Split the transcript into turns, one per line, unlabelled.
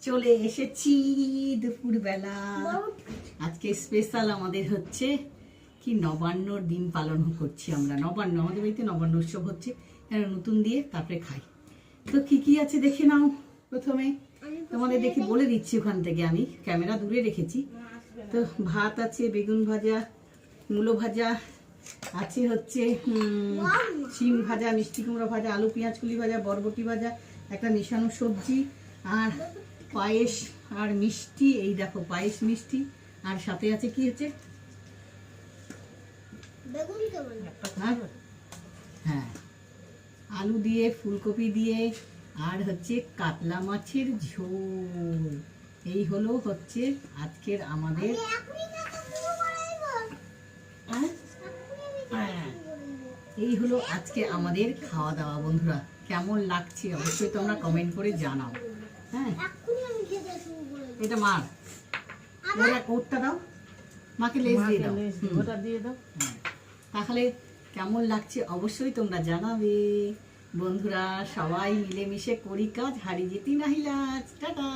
চলে এসেছি দুপুরবেলা। আজকে স্পেশাল আমাদের হচ্ছে কি নবান্নর দিন পালন করছি আমরা। নবান্ন আমাদের বাড়িতে নবান্ন উৎসব হচ্ছে, নতুন দিয়ে তারপরে খাই। তো কি কি আছে দেখে নাও। প্রথমে তোমাদের দেখি বলে দিচ্ছি, ওখান থেকে আমি ক্যামেরা দূরে রেখেছি। তো ভাত আছে, বেগুন ভাজা, মূলো ভাজা আছে, হচ্ছে শিম ভাজা, মিষ্টি কুমড়ো ভাজা, আলু পেঁয়াজ কুলি ভাজা, বরবটি ভাজা, একটা মিশানো সবজি, আর পায়েস আর মিষ্টি। এই দেখো পায়েস মিষ্টি, আর সাথে আছে কি হচ্ছে হ্যাঁ আলু দিয়ে, ফুলকপি দিয়ে, আর হচ্ছে কাতলা মাছের ঝোল। এই হলো হচ্ছে আজকের আমাদের এই হলো আজকে আমাদের খাওয়া দাওয়া। বন্ধুরা কেমন লাগছে অবশ্যই তোমরা কমেন্ট করে জানাও। হ্যাঁ এটা মার, কোটটা দাও মাকে, লেজ দিয়ে দাও, ওটা দিয়ে দাও। তাহলে কেমন লাগছে অবশ্যই তোমরা জানাবে। বন্ধুরা সবাই মিলেমিশে করি কাজ, হারি যেতি নাহি লাজ। টাটা।